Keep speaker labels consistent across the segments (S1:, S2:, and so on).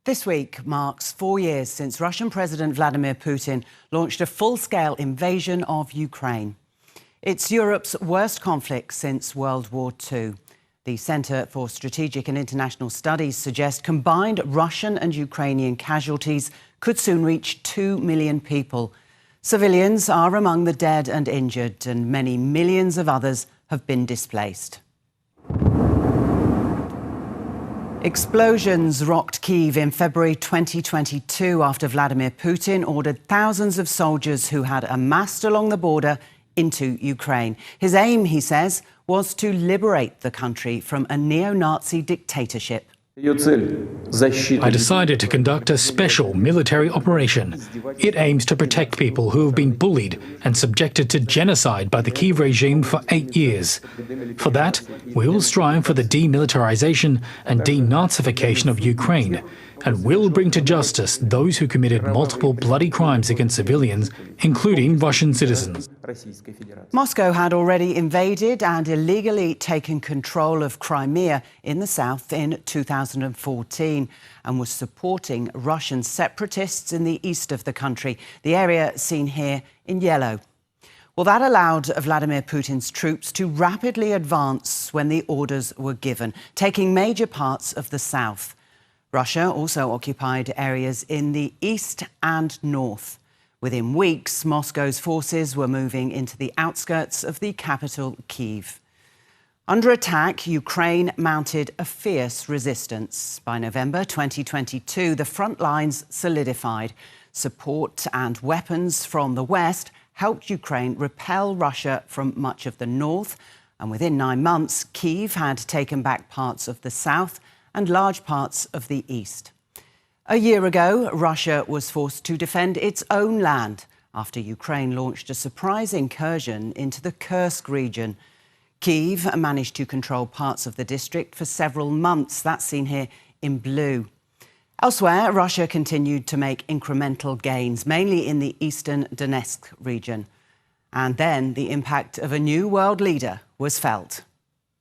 S1: This week marks 4 years since Russian President Vladimir Putin launched a full-scale invasion of Ukraine. It's Europe's worst conflict since World War II. The Centre for Strategic and International Studies suggests combined Russian and Ukrainian casualties could soon reach 2 million people. Civilians are among the dead and injured, and many millions of others have been displaced. Explosions rocked Kyiv in February 2022 after Vladimir Putin ordered thousands of soldiers who had amassed along the border into Ukraine. His aim, he says, was to liberate the country from a neo-Nazi dictatorship.
S2: I decided to conduct a special military operation. It aims to protect people who have been bullied and subjected to genocide by the Kyiv regime for 8 years. For that, we will strive for the demilitarization and denazification of Ukraine, and will bring to justice those who committed multiple bloody crimes against civilians, including Russian citizens.
S1: Moscow had already invaded and illegally taken control of Crimea in the south in 2014 and was supporting Russian separatists in the east of the country, the area seen here in yellow. Well, that allowed Vladimir Putin's troops to rapidly advance when the orders were given, taking major parts of the south. Russia also occupied areas in the east and north. Within weeks, Moscow's forces were moving into the outskirts of the capital, Kyiv. Under attack, Ukraine mounted a fierce resistance. By November 2022, the front lines solidified. Support and weapons from the west helped Ukraine repel Russia from much of the north. And within 9 months, Kyiv had taken back parts of the south and large parts of the east. A year ago, Russia was forced to defend its own land after Ukraine launched a surprise incursion into the Kursk region. Kyiv managed to control parts of the district for several months. That's seen here in blue. Elsewhere, Russia continued to make incremental gains, mainly in the eastern Donetsk region. And then the impact of a new world leader was felt.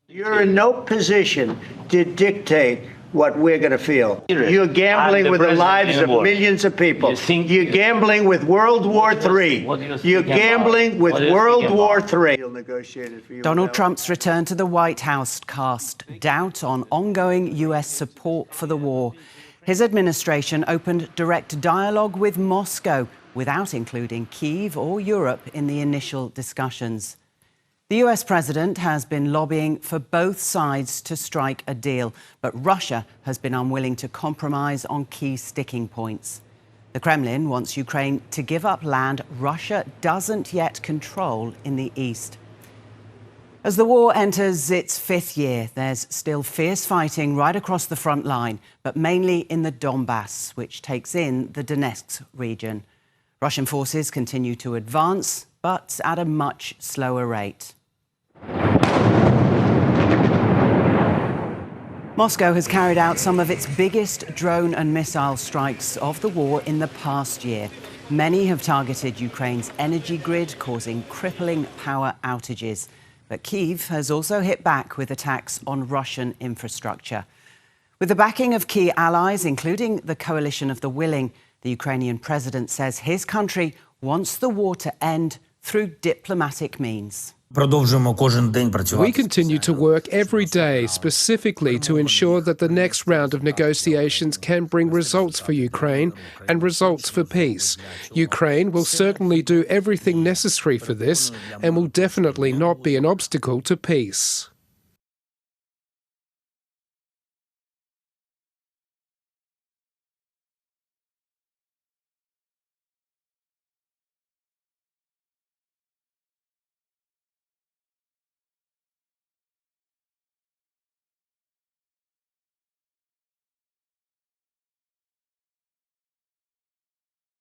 S3: You're in no position to dictate what we're going to feel. You're gambling with the lives of millions of people. You're gambling with World War III. You're gambling with World War III.
S1: Donald Trump's return to the White House cast doubt on ongoing US support for the war. His administration opened direct dialogue with Moscow without including Kyiv or Europe in the initial discussions. The US president has been lobbying for both sides to strike a deal, but Russia has been unwilling to compromise on key sticking points. The Kremlin wants Ukraine to give up land Russia doesn't yet control in the east. As the war enters its 5th year, there's still fierce fighting right across the front line, but mainly in the Donbass, which takes in the Donetsk region. Russian forces continue to advance, but at a much slower rate. Moscow has carried out some of its biggest drone and missile strikes of the war in the past year. Many have targeted Ukraine's energy grid, causing crippling power outages. But Kyiv has also hit back with attacks on Russian infrastructure. With the backing of key allies, including the Coalition of the Willing, the Ukrainian president says his country wants the war to end through diplomatic means.
S4: We continue to work every day specifically to ensure that the next round of negotiations can bring results for Ukraine and results for peace. Ukraine will certainly do everything necessary for this and will definitely not be an obstacle to peace.